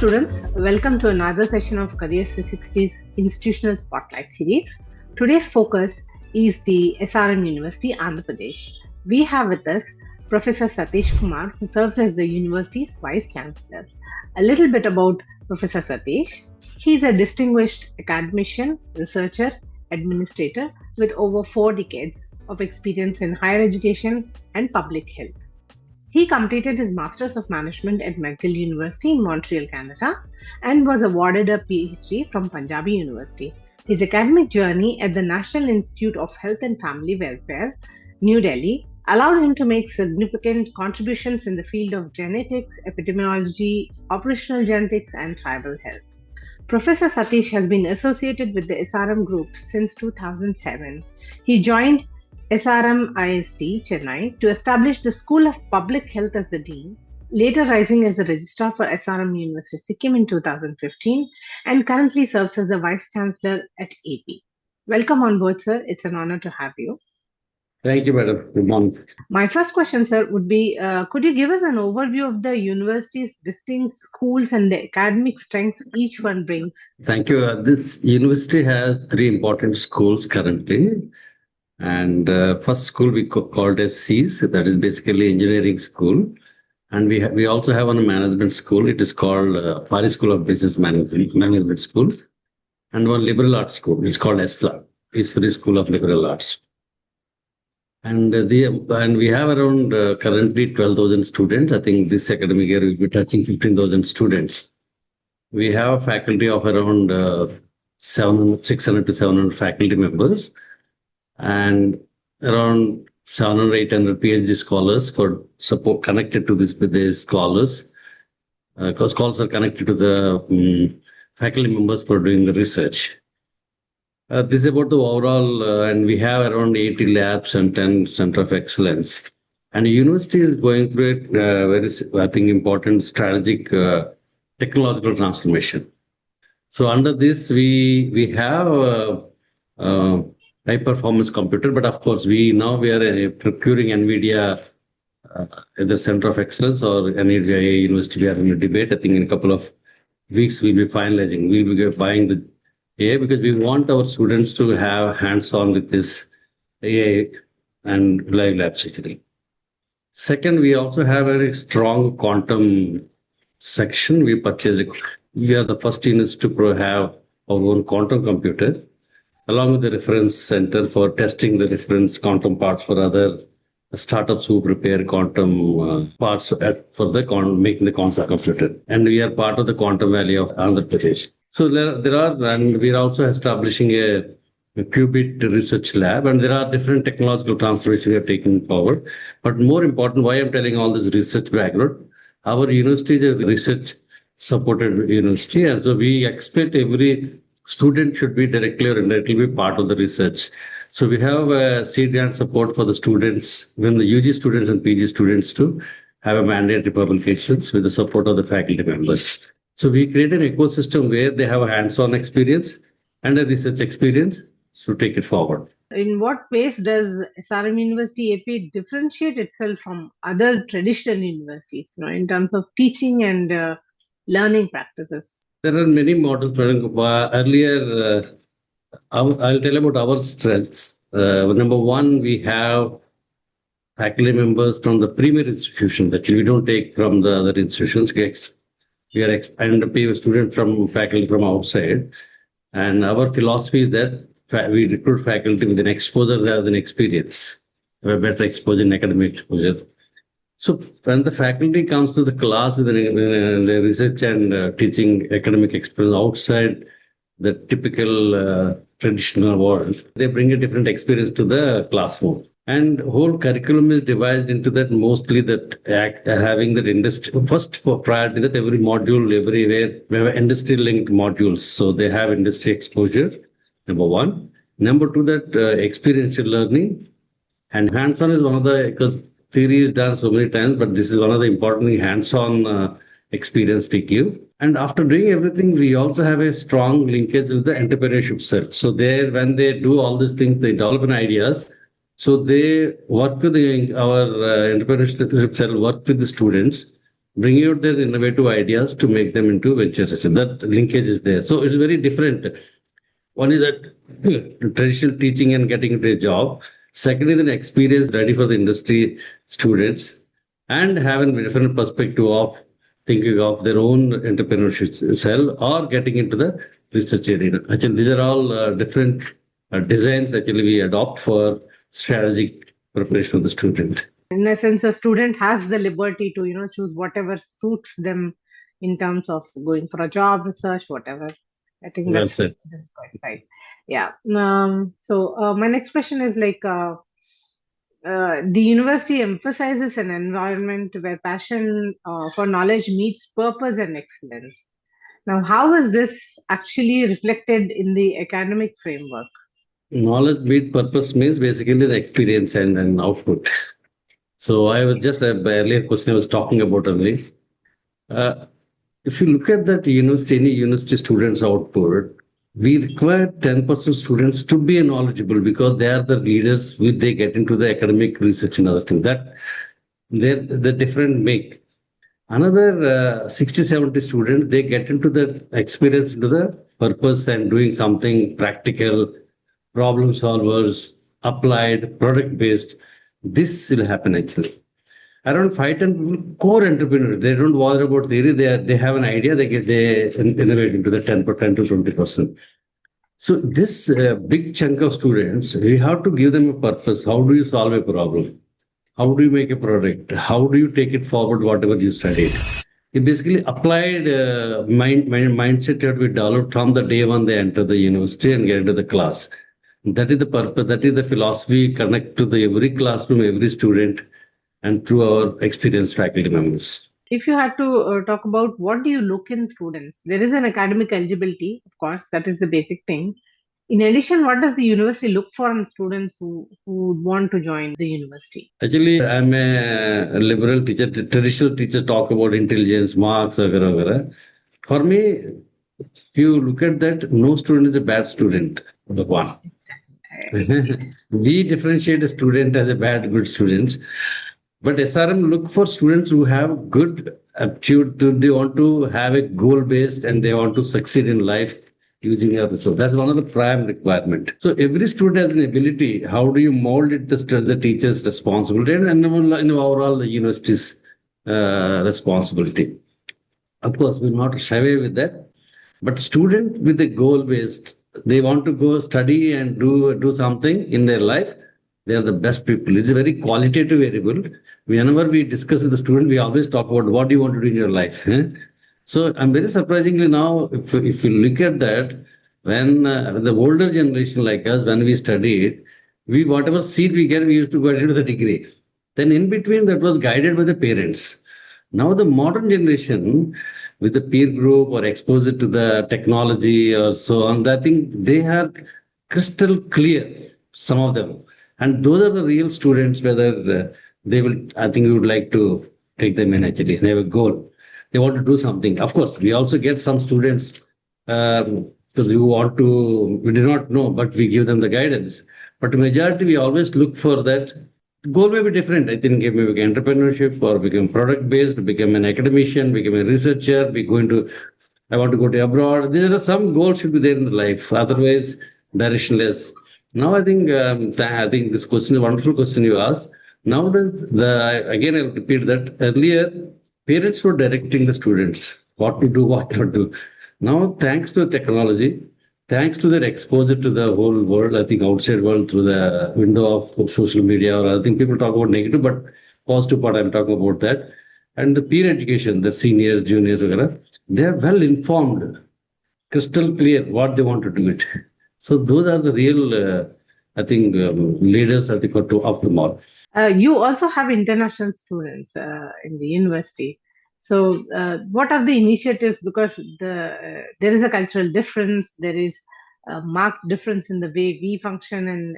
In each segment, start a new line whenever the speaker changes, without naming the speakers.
students, welcome to another session of Career 360's Institutional Spotlight series. Today's focus is the SRM University, Andhra Pradesh. We have with us Professor Satish Kumar, who serves as the university's Vice Chancellor. A little bit about Professor Satish. He is a distinguished academician, researcher, administrator with over 4 decades of experience in higher education and public health. He completed his Masters of Management at McGill University in Montreal, Canada, and was awarded a PhD from Punjabi University. His academic journey at the National Institute of Health and Family Welfare, New Delhi, allowed him to make significant contributions in the field of genetics, epidemiology, operational genetics, and tribal health. Professor Satish has been associated with the SRM Group since 2007. He joined SRM ISD, Chennai, to establish the School of Public Health as the Dean, later rising as the Registrar for SRM University, Sikkim in 2015, and currently serves as the Vice Chancellor at AP. Welcome on board, sir. It's an honor to have you.
Thank you, madam. Good morning.
My first question, sir, would be, could you give us an overview of the university's distinct schools and the academic strengths each one brings?
Thank you. This university has 3 important schools currently. And first school we called as CES, that is basically engineering school. And we also have one management school. It is called Paris School of Business Management School. And one liberal arts school. It's called ESLA, Eastern School of Liberal Arts. And we have around currently 12,000 students. I think this academic year we'll be touching 15,000 students. We have a faculty of around 600 to 700 faculty members, and around 700 or 800 PhD scholars for support connected to this with the scholars. Because scholars are connected to the faculty members for doing the research. This is about the overall, and we have around 80 labs and 10 center of excellence. And the university is going through a very, I think, important strategic technological transformation. So under this, we have high performance computer, but of course we are procuring NVIDIA at the center of excellence or NVIDIA university. We are in a debate. I think in a couple of weeks we'll be finalizing. We'll be buying the AI because we want our students to have hands-on with this AI and live labs actually. Second, we also have a very strong quantum section. We are the first university to have our own quantum computer, along with the reference center for testing the reference quantum parts for other startups who prepare quantum parts for making the quantum computer. And we are part of the Quantum Valley of Andhra Pradesh. So and we are also establishing a qubit research lab, and there are different technological transformations we are taking forward. But more important, why I'm telling all this research background, our university is a research supported university, and so we expect every student should be directly or indirectly be part of the research. So we have seed grant support for the students, when the UG students and PG students to have a mandatory publications with the support of the faculty members. So we create an ecosystem where they have a hands-on experience and a research experience to take it forward.
In what ways does SRM University AP differentiate itself from other traditional universities, in terms of teaching and learning practices?
There are many models. Earlier, I'll tell about our strengths. Number one, we have faculty members from the premier institution that we don't take from the other institutions. We are and pay a student from faculty from outside. And our philosophy is that we recruit faculty with an exposure rather than experience. We have better exposure in academic exposure. So when the faculty comes to the class with the research and teaching academic experience outside the typical traditional world, they bring a different experience to the classroom. And whole curriculum is divided into that, mostly that having that industry first priority, that every module, everywhere we have industry linked modules. So they have industry exposure, number one. Number two, that experiential learning, and hands-on is one of the theory is done so many times, but this is one of the important thing, hands-on experience we give. And after doing everything, we also have a strong linkage with the entrepreneurship self. So when they do all these things, they develop ideas. So they work with our entrepreneurship cell, work with the students. bringing out their innovative ideas to make them into ventures. That linkage is there. So it's very different. One is that traditional teaching and getting into a job. Second is an experience ready for the industry students and having a different perspective of thinking of their own entrepreneurship cell or getting into the research area. Actually, these are all different designs actually we adopt for strategic preparation of the student.
In a sense, a student has the liberty to, choose whatever suits them in terms of going for a job, research, whatever. I think
Well
that's
said.
quite right. Yeah. So my next question is like, the university emphasizes an environment where passion for knowledge meets purpose and excellence. Now, how is this actually reflected in the academic framework?
Knowledge meet purpose means basically the experience and output. So I was just earlier question I was talking about only. Uh, if you look at that university, any university students output, we require 10% students to be knowledgeable because they are the leaders which they get into the academic research and other things. That they're the different make. Another 60, 70 students, they get into the experience, into the purpose and doing something practical, problem solvers, applied, product based. This will happen actually. Around 5 10 core entrepreneurs, they don't bother about theory. They have an idea. They innovate into the 10% to 20%. So this big chunk of students, we have to give them a purpose. How do you solve a problem? How do you make a product? How do you take it forward? Whatever you studied. It basically applied mindset that we developed from the day when they enter the university and get into the class. That is the purpose. That is the philosophy. Connect to the every classroom, every student, and through our experienced faculty members.
If you had to talk about what do you look in students, there is an academic eligibility, of course, that is the basic thing. In addition, what does the university look for in students who want to join the university?
Actually, I'm a liberal teacher. Traditional teachers talk about intelligence, marks, vagara, vagara. For me, if you look at that, no student is a bad student. The one. We differentiate a student as a bad, good student. But SRM look for students who have good aptitude. They want to have a goal based and they want to succeed in life using your resource. That's one of the prime requirement. So every student has an ability. How do you mold it? The teacher's responsibility and in overall the university's responsibility. Of course, we'll not shy away with that. But student with a goal based, they want to go study and do something in their life. They are the best people. It's a very qualitative variable. Whenever we discuss with the student, we always talk about what do you want to do in your life. So I'm very surprisingly now, if you look at that, when the older generation like us, when we studied, we whatever seat we get, we used to go into the degree. Then in between, that was guided by the parents. Now the modern generation, with the peer group or exposure to the technology or so on, I think they are crystal clear. Some of them, and those are the real students. Whether they will, I think we would like to take them in. Actually, they have a goal. They want to do something. Of course, we also get some students who want to. We do not know, but we give them the guidance. But majority, we always look for that. Goal may be different. I think it may be entrepreneurship or become product based, become an academician, become a researcher, be going to. I want to go to abroad. There are some goals should be there in the life. Otherwise, directionless. Now I think I think this question is a wonderful question you asked. Now does the again I'll repeat that earlier parents were directing the students what to do, what not to do. Now thanks to technology, thanks to their exposure to the whole world, I think outside world through the window of social media or I think people talk about negative, but positive part I'm talking about that. And the peer education, the seniors, juniors, etc., they are well informed, crystal clear what they want to do it. So those are the real, I think, leaders. I think of tomorrow.
You also have international students in the university. So, what are the initiatives? Because there is a cultural difference, there is a marked difference in the way we function, and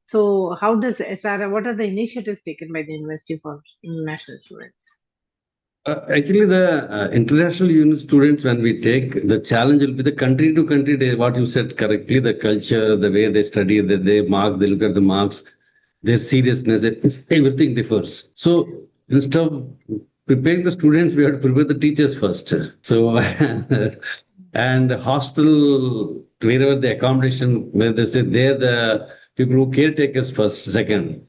so how does SRM? What are the initiatives taken by the university for international students?
Actually, the international unit students, when we take the challenge, will be the country to country. What you said correctly, the culture, the way they study, they mark, they look at the marks, their seriousness, everything differs. So instead of preparing the students, we have to prepare the teachers first. So, and hostel, wherever the accommodation, where they say they're the people who caretakers first, second.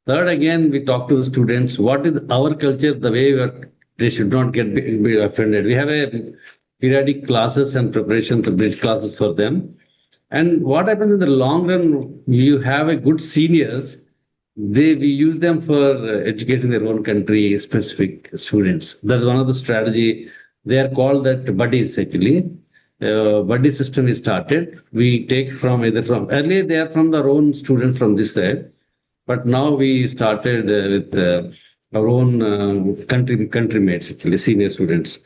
Third, again, we talk to the students. What is our culture? The way we are, they should not be offended. We have a periodic classes and preparations, bridge classes for them. And what happens in the long run? You have a good seniors. We use them for educating their own country specific students. That's one of the strategy. They are called that buddies actually. Buddy system is started. We take from either from earlier they are from their own students from this side, but now we started with our own country mates, actually, senior students.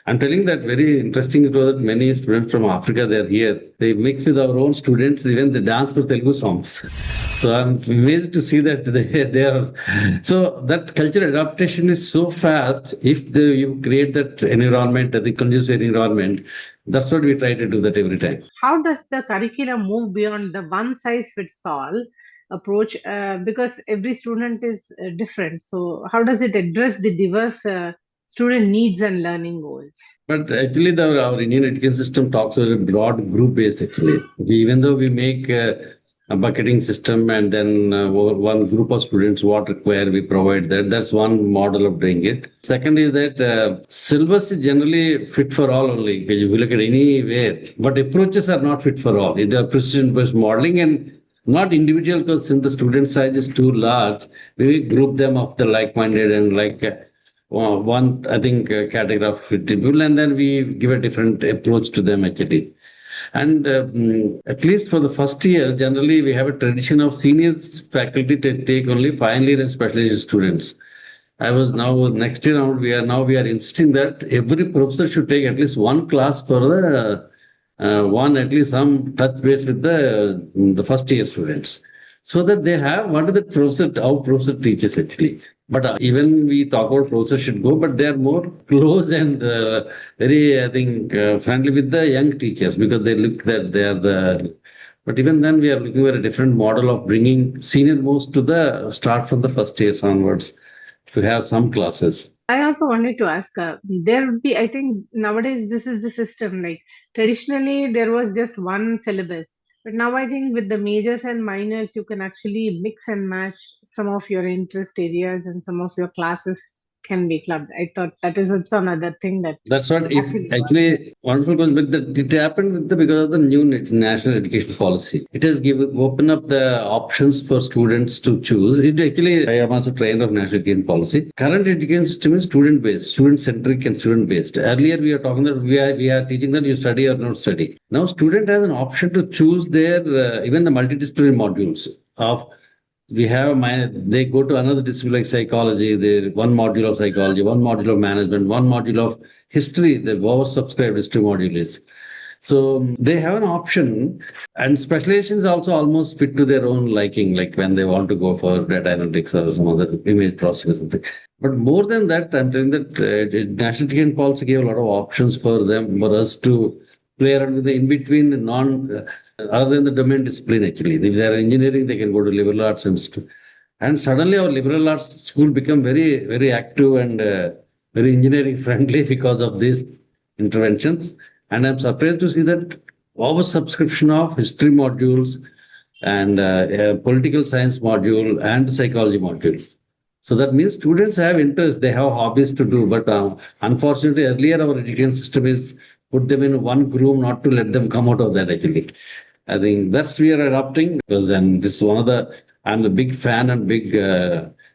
I'm telling that very interesting it was that many students from Africa, they're here. They mix with our own students, even they dance to Telugu songs. So I'm amazed to see that they are. So that cultural adaptation is so fast. If you create that environment, the conducive environment, that's what we try to do that every time.
How does the curriculum move beyond the one size fits all approach? Because every student is different. So, how does it address the diverse student needs and learning goals?
But actually, our Indian education system talks about a broad group based actually. Even though we make a bucketing system and then one group of students what require, we provide that. That's one model of doing it. Second is that syllabus is generally fit for all only. Because if you look at anywhere, but approaches are not fit for all. It is precision based modeling and not individual because since the student size is too large, we group them of the like-minded and like one, I think, category of people, and then we give a different approach to them actually. And at least for the first year, generally we have a tradition of seniors faculty to take only final year and specialized students. I was now next year on, we are insisting that every professor should take at least one class for the one at least some touch base with the first year students, so that they have what is the professor how professor teaches actually. But even we talk about professor should go, but they are more close and very I think friendly with the young teachers because they look that they are the. But even then, we are looking at a different model of bringing senior most to the start from the first years onwards to have some classes.
I also wanted to ask, there would be, I think nowadays this is the system. Like traditionally, there was just one syllabus, but now I think with the majors and minors, you can actually mix and match some of your interest areas and some of your classes can be clubbed. I thought that is also another thing that
That's what if
actually works.
actually wonderful because it happened because of the new national education policy. It has given open up the options for students to choose. It actually I am also trained of national education policy. Current education system is student based, student centric and student based. Earlier we are talking that we are teaching that you study or not study. Now student has an option to choose their even the multidisciplinary modules of we have they go to another discipline like psychology, the one module of psychology, one module of management, one module of history, the oversubscribed history module is. So they have an option and specializations also almost fit to their own liking, like when they want to go for data analytics or some other image processing or something. But more than that, I'm telling that national education policy gave a lot of options for them, for us to play around with the in between other than the domain discipline actually. If they are engineering, they can go to liberal arts and suddenly our liberal arts school become very, very active and very engineering friendly because of these interventions. And I'm surprised to see that oversubscription of history modules and political science module and psychology module. So that means students have interest, they have hobbies to do. But unfortunately, earlier our education system is put them in one group, not to let them come out of that actually. I think that's we are adopting because, and this is one of the, I'm a big fan and big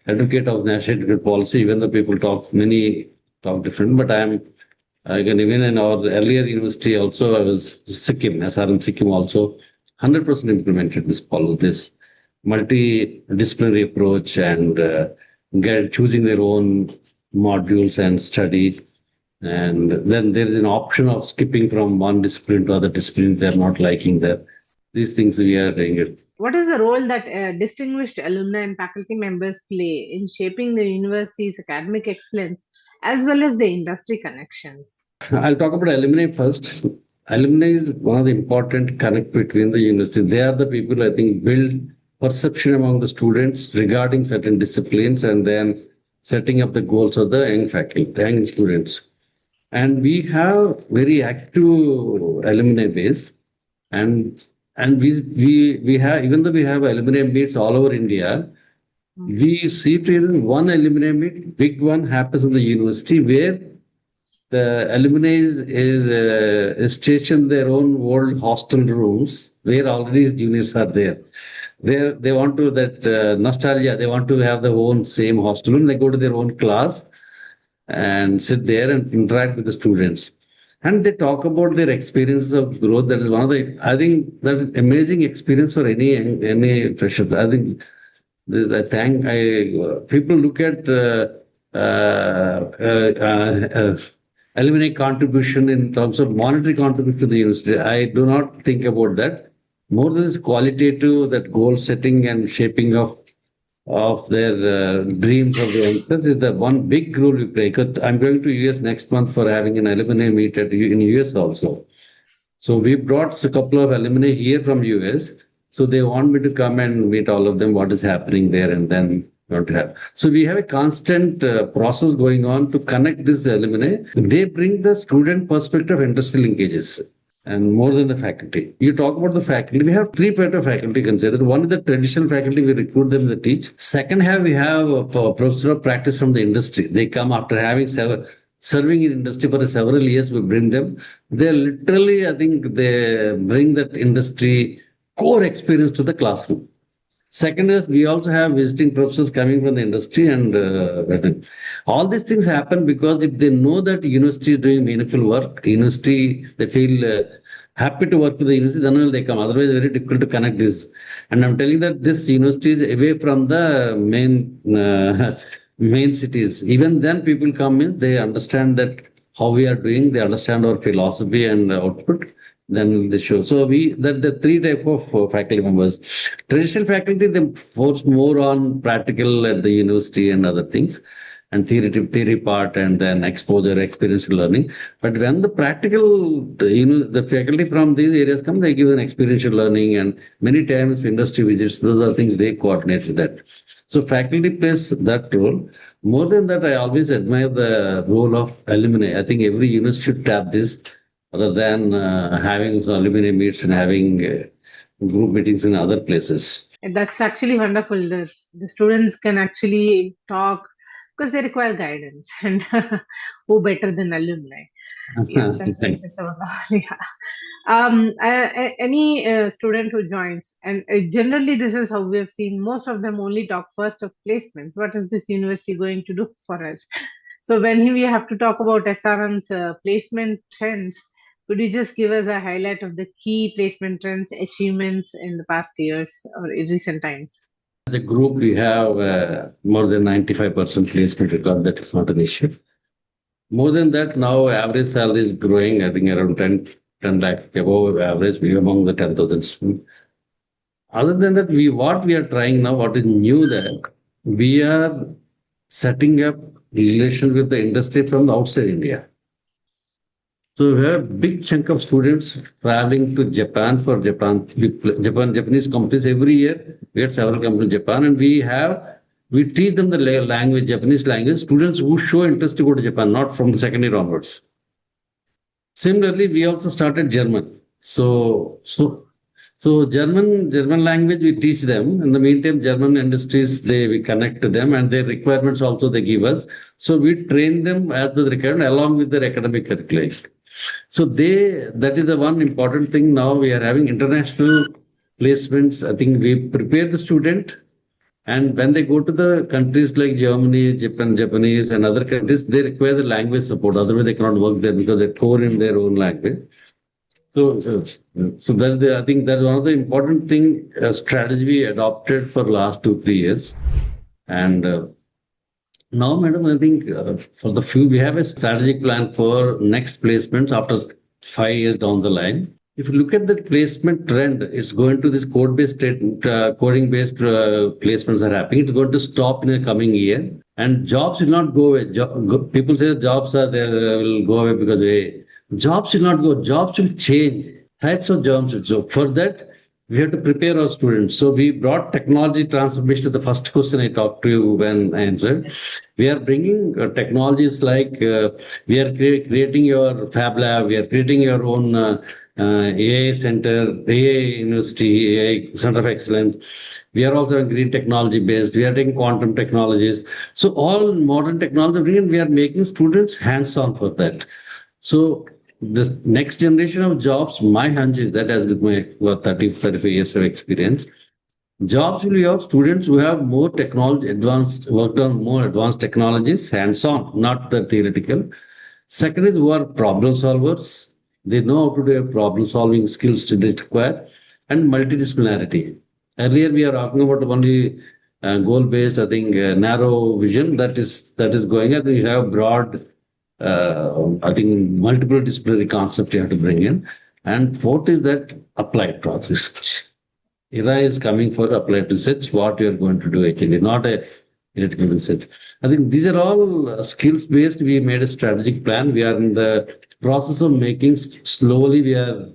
advocate of national education policy, even though people many talk different, but I can even in our earlier university also, I was Sikkim, SRM Sikkim also 100% implemented this multidisciplinary approach and choosing their own modules and study. And then there is an option of skipping from one discipline to other discipline if they're not liking that. These things we are doing it.
What is the role that distinguished alumni and faculty members play in shaping the university's academic excellence as well as the industry connections?
I'll talk about alumni first. Alumni is one of the important connect between the university. They are the people I think build perception among the students regarding certain disciplines and then setting up the goals of the young faculty, young students. And we have very active alumni base, and we have, even though we have alumni meets all over India, we see it in one alumni meet, big one happens in the university where the alumni is stationed their own old hostel rooms where already juniors are there. They want to that nostalgia. They want to have their own same hostel room. They go to their own class and sit there and interact with the students. And they talk about their experiences of growth. That is one of the, I think that is amazing experience for any fresher. I think this, I thank I people look at alumni contribution in terms of monetary contribution to the university. I do not think about that. More than this qualitative, that goal setting and shaping of their dreams of the youngsters is the one big role we play. 'Cause I'm going to US next month for having an alumni meet in US also. So we brought a couple of alumni here from US. So they want me to come and meet all of them, what is happening there, and then what to have. So we have a constant process going on to connect this alumni. They bring the student perspective, industrial linkages, and more than the faculty. You talk about the faculty. We have three types of faculty considered. One is the traditional faculty. We recruit them to teach. Second, we have a professor of practice from the industry. They come after having serving in industry for several years. We bring them. They literally, I think, they bring that industry core experience to the classroom. Second is we also have visiting professors coming from the industry, and all these things happen because if they know that university is doing meaningful work, university, they feel happy to work with the university, then only they come. Otherwise, it's very difficult to connect this. And I'm telling that this university is away from the main cities. Even then, people come in, they understand that how we are doing, they understand our philosophy and output. Then they show. So the three type of faculty members. Traditional faculty, they force more on practical at the university and other things, and theory part, and then exposure, experiential learning. But when the practical, the faculty from these areas come, they give an experiential learning, and many times industry visits. Those are things they coordinate with that. So faculty plays that role. More than that, I always admire the role of alumni. I think every university should tap this, other than having alumni meets and having group meetings in other places.
That's actually wonderful. The students can actually talk because they require guidance, and who better than alumni? Yeah, that's a wonderful. Yeah. Any student who joins, and generally this is how we have seen most of them only talk first of placements. What is this university going to do for us? So when we have to talk about SRM's placement trends, could you just give us a highlight of the key placement trends, achievements in the past years or in recent times?
As a group, we have more than 95% placement record. That is not an issue. More than that, now average salary is growing. I think around 10 lakh above average. We are among the 10,000 students. Other than that, what we are trying now, what is new, that we are setting up relations with the industry from outside India. So we have a big chunk of students traveling to Japan for Japanese companies every year. We have several companies in Japan, and we teach them the language, Japanese language. Students who show interest to go to Japan, not from the second year onwards. Similarly, we also started German. So German language we teach them. In the meantime, German industries we connect to them, and their requirements also they give us. So we train them as the requirement along with their academic curriculum. So that is the one important thing. Now we are having international placements. I think we prepare the student, and when they go to the countries like Germany, Japanese, and other countries, they require the language support. Otherwise, they cannot work there because they're core in their own language. So I think that's one of the important thing strategy we adopted for last 2-3 years, and. Now, madam, I think for the few, we have a strategic plan for next placements after 5 years down the line. If you look at the placement trend, it's going to this coding-based placements are happening. It's going to stop in the coming year, and jobs will not go away. People say jobs are there will go away because jobs will not go. Jobs will change. Types of jobs. So for that, we have to prepare our students. So we brought technology transformation to the first question I talked to you when I answered. We are bringing technologies like we are creating your Fab Lab, we are creating your own AI center, AI university, AI center of excellence. We are also green technology based. We are taking quantum technologies. So all modern technology, we are making students hands on for that. So the next generation of jobs, my hunch is that as with my 30, 35 years of experience, jobs will be of students who have more technology advanced, worked on more advanced technologies, hands-on, not the theoretical. Second is who are problem solvers. They know how to do problem solving skills to require and multidisciplinarity. Earlier we are talking about only goal-based, I think narrow vision that is going. I think you have broad I think multiple disciplinary concept you have to bring in. And fourth is that applied research. Era is coming for applied research, what you are going to do actually, not a theoretical research. I think these are all skills based. We made a strategic plan. We are in the process of making slowly, we are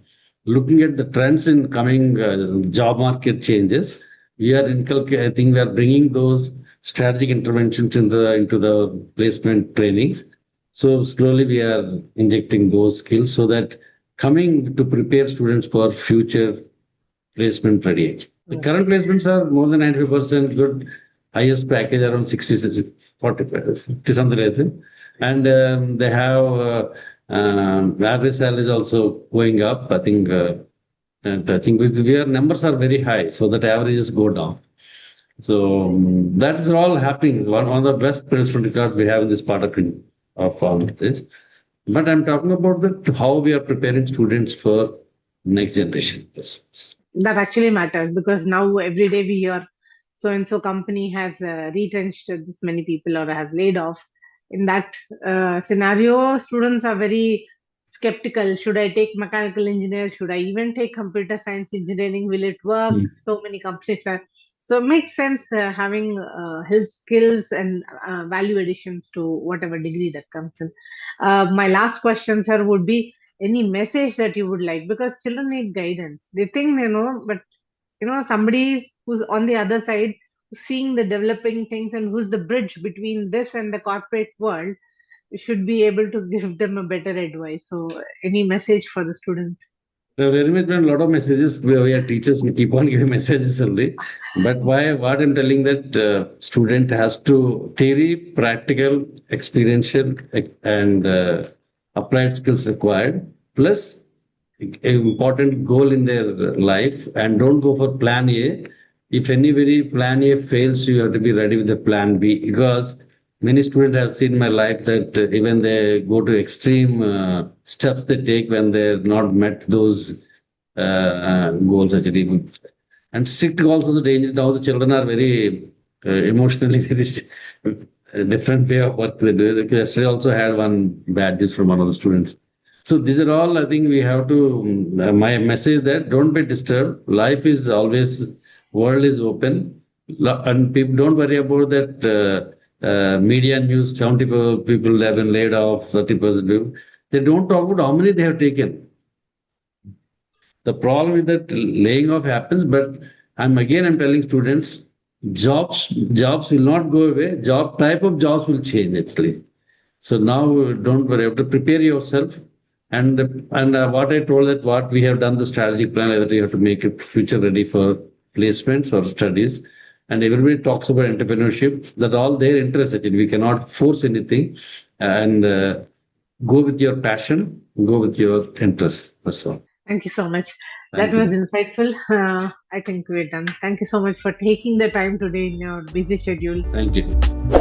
looking at the trends in coming job market changes. We are I think we are bringing those strategic interventions into the placement trainings. So slowly we are injecting those skills so that coming to prepare students for future placement ready age. The current placements are more than 95% good, highest package around 60, 40, 50 something like that. And they have average salary is also going up. I think and I think where numbers are very high, so that averages go down. So that is all happening. One of the best placement records we have in this part of this. But I'm talking about how we are preparing students for next generation placements.
That actually matters because now every day we hear so and so company has retrenched this many people or has laid off. In that scenario, students are very skeptical. Should I take mechanical engineer? Should I even take computer science engineering? Will it work? So many companies are. So it makes sense having health skills and value additions to whatever degree that comes in. My last question, sir, would be any message that you would like, because children need guidance. They think they know, but somebody who's on the other side, who's seeing the developing things and who's the bridge between this and the corporate world, should be able to give them a better advice. So any message for the students?
Very much, man. A lot of messages. We are teachers. We keep on giving messages only. But why? What I'm telling that student has to theory, practical, experiential, and applied skills required. Plus, an important goal in their life, and don't go for plan A. If anybody plan A fails, you have to be ready with the plan B, because many students have seen in my life that even they go to extreme steps they take when they're not met those goals actually. And strict goals also the danger. Now the children are very emotionally very different way of what they do. Yesterday also had one bad news from one of the students. So these are all, I think we have to, my message that don't be disturbed. Life is always, world is open. And people don't worry about that media news, 70 people have been laid off, 30% people. They don't talk about how many they have taken. The problem is that laying off happens, but I'm telling students, jobs will not go away. Type of jobs will change actually. So now don't worry, you have to prepare yourself. And what I told that what we have done the strategic plan that you have to make it future ready for placements or studies. And everybody talks about entrepreneurship. That all their interest actually. We cannot force anything. And go with your passion, go with your interest. That's all.
Thank you so much.
Thank
That was
you.
insightful. I think we're done. Thank you so much for taking the time today in your busy schedule.
Thank you.